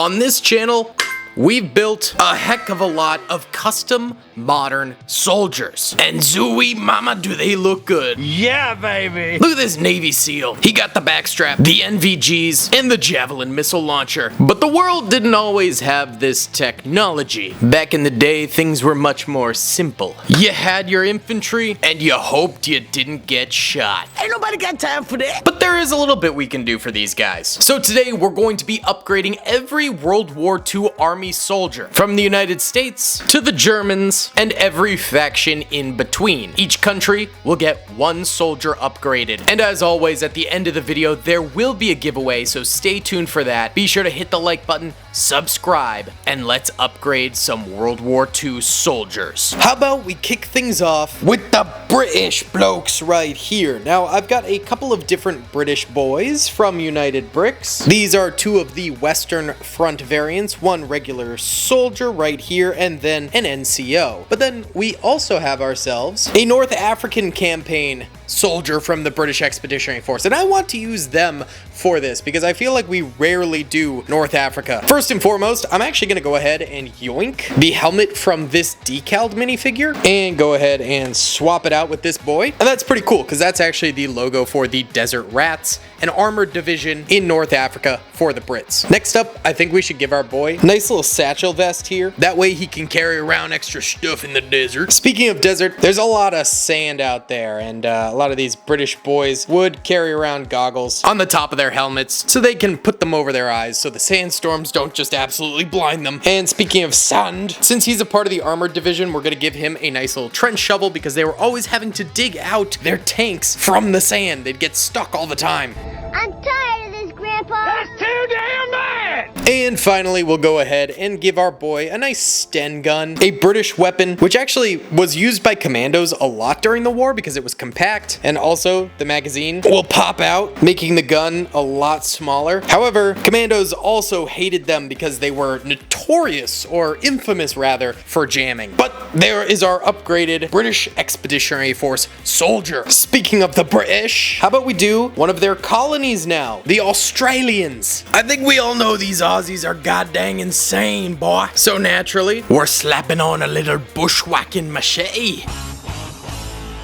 On this channel, we've built a heck of a lot of custom modern soldiers. And zooey mama, do they look good. Yeah, baby. Look at this Navy SEAL. He got the backstrap, the NVGs, and the Javelin missile launcher. But the world didn't always have this technology. Back in the day, things were much more simple. You had your infantry, and you hoped you didn't get shot. Ain't nobody got time for that. But there is a little bit we can do for these guys. So today, we're going to be upgrading every World War II Army soldier, from the United States to the Germans, and every faction in between. Each country will get one soldier upgraded. And as always, at the end of the video, there will be a giveaway, so stay tuned for that. Be sure to hit the like button, subscribe, and let's upgrade some World War II soldiers. How about we kick things off with the British blokes right here. Now, I've got a couple of different British boys from United Bricks. These are two of the Western Front variants, one regular soldier right here, and then an NCO. But then we also have ourselves a North African campaign soldier from the British Expeditionary Force, and I want to use them for this because I feel like we rarely do North Africa. First and foremost, I'm actually going to go ahead and yoink the helmet from this decaled minifigure and go ahead and swap it out with this boy. And that's pretty cool because that's actually the logo for the Desert Rats, an armored division in North Africa for the Brits. Next up, I think we should give our boy a nice little satchel vest here. That way he can carry around extra stuff in the desert. Speaking of desert, there's a lot of sand out there, and a lot of these British boys would carry around goggles on the top of their helmets so they can put them over their eyes so the sandstorms don't just absolutely blind them. And speaking of sand, since he's a part of the armored division, we're gonna give him a nice little trench shovel because they were always having to dig out their tanks from the sand. They'd get stuck all the time. I'm tired of this, Grandpa. That's too damn bad. And finally, we'll go ahead and give our boy a nice Sten gun, a British weapon, which actually was used by commandos a lot during the war because it was compact, and also the magazine will pop out, making the gun a lot smaller. However, commandos also hated them because they were notorious, or infamous rather, for jamming. But there is our upgraded British Expeditionary Force soldier. Speaking of the British, how about we do one of their colonies now, the Australians. I think we all know these Aussies are goddamn insane, boy. So naturally, we're slapping on a little bushwhacking machete.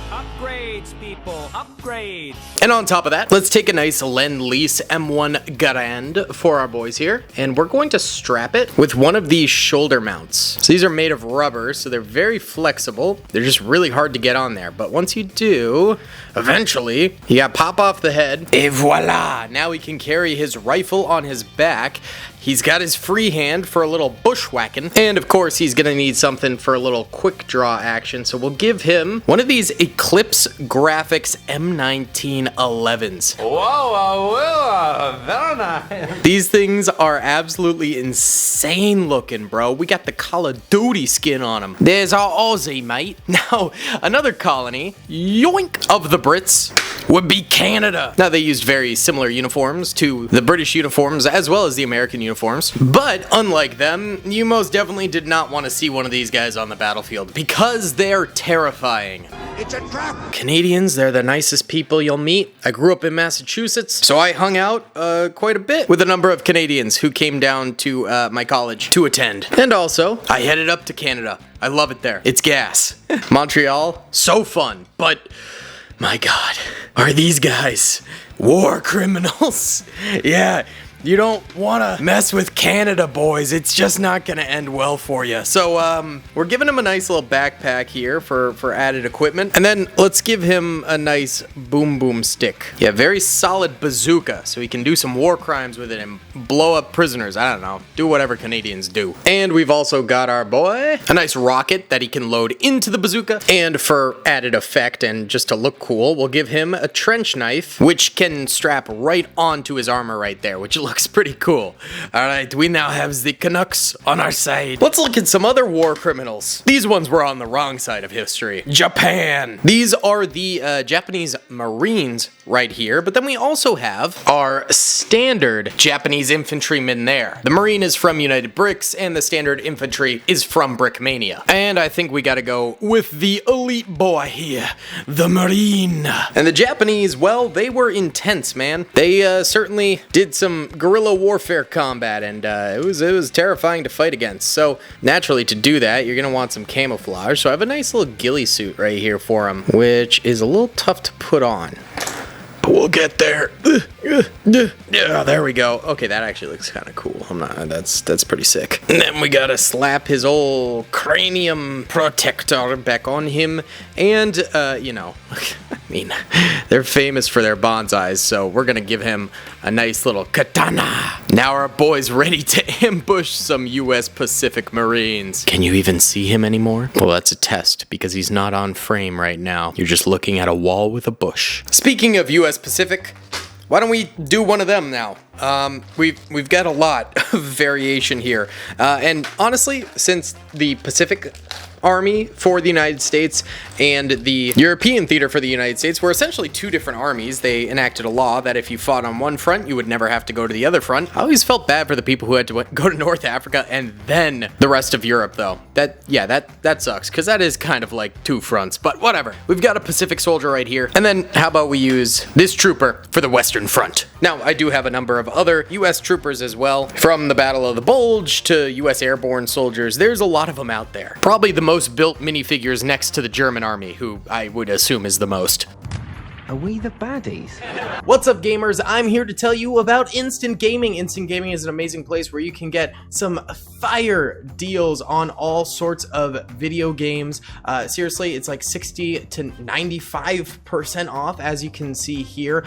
Upgrades, people. Upgrades. And on top of that, let's take a nice Lend-Lease M1 Garand for our boys here, and we're going to strap it with one of these shoulder mounts. So these are made of rubber, so they're very flexible. They're just really hard to get on there, but once you do, eventually, you got pop off the head, et voila! Now he can carry his rifle on his back. He's got his free hand for a little bushwhacking, and of course he's gonna need something for a little quick draw action, so we'll give him one of these Eclipse Graphics M1911s. Whoa, very nice. These things are absolutely insane looking, bro. We got the Call of Duty skin on them. There's our Aussie, mate. Now, another colony, yoink, of the Brits would be Canada. Now, they used very similar uniforms to the British uniforms as well as the American uniforms, but unlike them, you most definitely did not want to see one of these guys on the battlefield because they're terrifying. It's a trap. Canadians, they're the nicest people you'll meet. I grew up in Massachusetts, so I hung out quite a bit with a number of Canadians who came down to my college to attend. And also, I headed up to Canada. I love it there. It's gas. Montreal, so fun, but my God, are these guys war criminals? Yeah. You don't want to mess with Canada, boys. It's just not going to end well for you. So, we're giving him a nice little backpack here for added equipment. And then let's give him a nice boom stick. Yeah, very solid bazooka, so he can do some war crimes with it and blow up prisoners. I don't know. Do whatever Canadians do. And we've also got our boy a nice rocket that he can load into the bazooka. And for added effect and just to look cool, we'll give him a trench knife, which can strap right onto his armor right there, which looks pretty cool. Alright, we now have the Canucks on our side. Let's look at some other war criminals. These ones were on the wrong side of history. Japan. These are the Japanese Marines right here, but then we also have our standard Japanese infantrymen there. The Marine is from United Bricks, and the standard infantry is from Brickmania. And I think we gotta go with the elite boy here, the Marine. And the Japanese, well, they were intense, man. They certainly did some guerrilla warfare combat, and it was terrifying to fight against. So naturally, to do that, you're gonna want some camouflage. So I have a nice little ghillie suit right here for him, which is a little tough to put on. But we'll get there. Yeah, there we go. Okay, that actually looks kind of cool. That's pretty sick. And then we gotta slap his old cranium protector back on him. And, you know, I mean, they're famous for their bonsais, so we're gonna give him a nice little katana. Now our boy's ready to ambush some U.S. Pacific Marines. Can you even see him anymore? Well, that's a test, because he's not on frame right now. You're just looking at a wall with a bush. Speaking of U.S. Pacific, why don't we do one of them now? We've got a lot of variation here. And honestly, since the Pacific Army for the United States and the European theater for the United States were essentially two different armies, they enacted a law that if you fought on one front, you would never have to go to the other front. I always felt bad for the people who had to go to North Africa and then the rest of Europe, though. That sucks, because that is kind of like two fronts, but whatever. We've got a Pacific soldier right here. And then how about we use this trooper for the Western Front? Now, I do have a number of other U.S. troopers as well. From the Battle of the Bulge to U.S. airborne soldiers, there's a lot of them out there. Probably the most built minifigures next to the German army, who I would assume is the most. Are we the baddies? What's up, gamers? I'm here to tell you about Instant Gaming. Instant Gaming is an amazing place where you can get some fire deals on all sorts of video games. Seriously, it's like 60 to 95% off, as you can see here.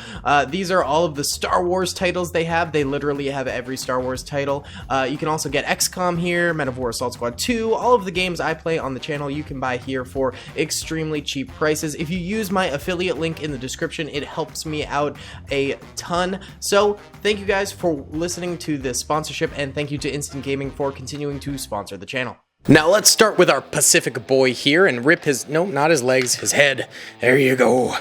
These are all of the Star Wars titles they have. They literally have every Star Wars title. You can also get XCOM here, Men of War Assault Squad 2, all of the games I play on the channel you can buy here for extremely cheap prices. If you use my affiliate link in the description, it helps me out a ton. So thank you guys for listening to this sponsorship, and thank you to Instant Gaming for continuing to sponsor the channel. Now let's start with our Pacific boy here and rip his, no, not his legs, his head. There you go.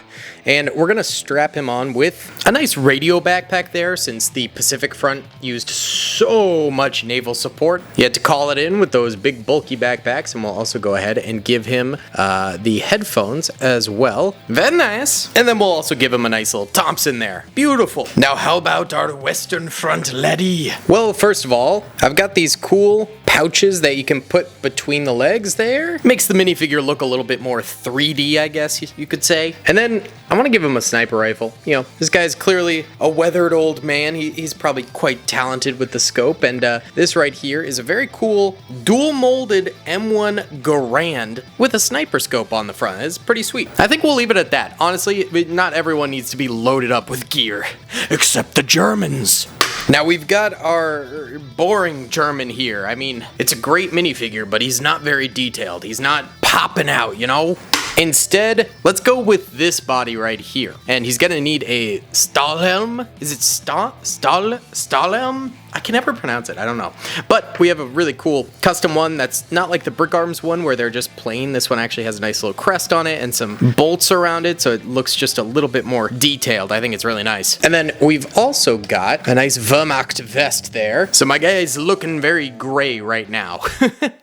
And we're gonna strap him on with a nice radio backpack there, since the Pacific Front used so much naval support. You had to call it in with those big bulky backpacks, and we'll also go ahead and give him the headphones as well. Very nice. And then we'll also give him a nice little Thompson there. Beautiful. Now how about our Western Front laddie? Well, first of all, I've got these cool pouches that you can put between the legs there. Makes the minifigure look a little bit more 3D, I guess you could say. And then I want to give him a sniper rifle. You know, this guy's clearly a weathered old man. He's probably quite talented with the scope. And this right here is a very cool dual molded M1 Garand with a sniper scope on the front. It's pretty sweet. I think we'll leave it at that. Honestly, not everyone needs to be loaded up with gear, except the Germans. Now we've got our boring German here. I mean, it's a great minifigure, but he's not very detailed. He's not popping out, you know? Instead, let's go with this body right here. And he's gonna need a Stahlhelm. Is it Stahlhelm? I can never pronounce it, I don't know. But we have a really cool custom one that's not like the Brick Arms one where they're just plain. This one actually has a nice little crest on it and some bolts around it, so it looks just a little bit more detailed. I think it's really nice. And then we've also got a nice Wehrmacht vest there. So my guy is looking very gray right now.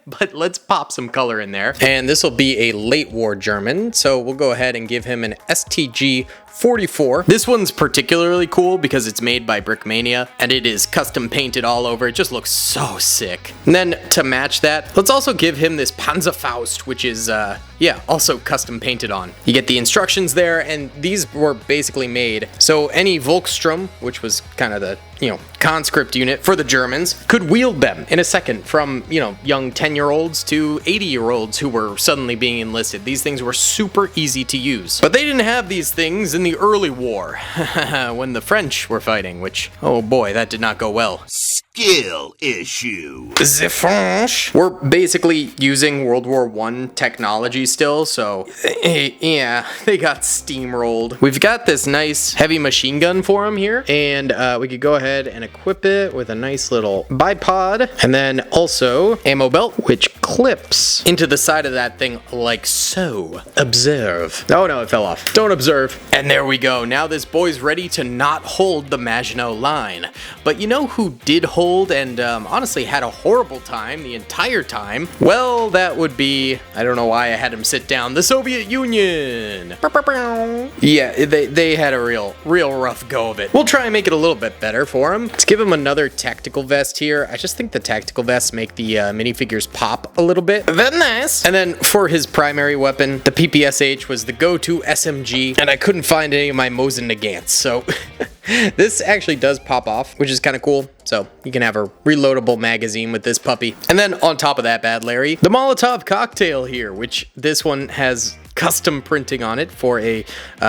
But let's pop some color in there. And this will be a late war German, so we'll go ahead and give him an STG 44. This one's particularly cool because it's made by Brickmania and it is custom painted all over. It just looks so sick. And then to match that, let's also give him this Panzerfaust, which is also custom painted on. You get the instructions there, and these were basically made so any Volkssturm, which was kind of the, you know, conscript unit for the Germans, could wield them in a second, from, you know, young 10-year-olds to 80-year-olds who were suddenly being enlisted. These things were super easy to use. But they didn't have these things in the early war, when the French were fighting, which, oh boy, that did not go well. Skill issue. The French were basically using World War I technology still, so yeah, they got steamrolled. We've got this nice heavy machine gun for him here, and we could go ahead and equip it with a nice little bipod, and then also ammo belt, which clips into the side of that thing like so. Observe. Oh no, it fell off. Don't observe. And there we go. Now this boy's ready to not hold the Maginot Line. But you know who did hold and honestly had a horrible time the entire time? Well, that would be, I don't know why I had him sit down, the Soviet Union. Yeah, they had a real rough go of it. We'll try and make it a little bit better for him. Let's give him another tactical vest here. I just think the tactical vests make the minifigures pop a little bit. Very nice. And then for his primary weapon, the PPSH was the go-to SMG, and I couldn't find any of my Mosin Nagants, so this actually does pop off, which is kind of cool. So you can have a reloadable magazine with this puppy. And then on top of that, Bad Larry, the Molotov cocktail here, which this one has custom printing on it for a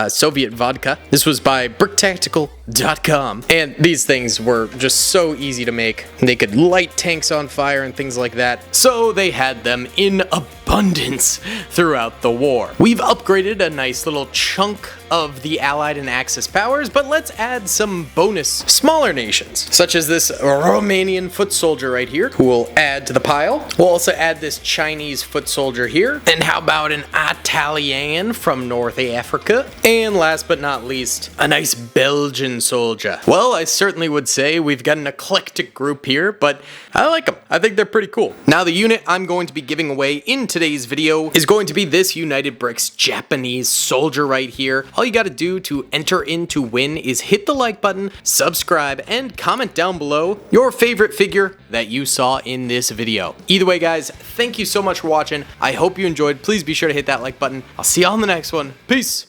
Soviet vodka. This was by bricktactical.com. And these things were just so easy to make. They could light tanks on fire and things like that. So they had them in abundance throughout the war. We've upgraded a nice little chunk of the Allied and Axis powers, but let's add some bonus smaller nations, such as this Romanian foot soldier right here, who will add to the pile. We'll also add this Chinese foot soldier here. And how about an Italian from North Africa? And last but not least, a nice Belgian soldier. Well, I certainly would say we've got an eclectic group here, but I like them. I think they're pretty cool. Now, the unit I'm going to be giving away in today's video is going to be this United Bricks Japanese soldier right here. All you gotta do to enter in to win is hit the like button, subscribe, and comment down below your favorite figure that you saw in this video. Either way, guys, thank you so much for watching. I hope you enjoyed. Please be sure to hit that like button. I'll see y'all in the next one. Peace!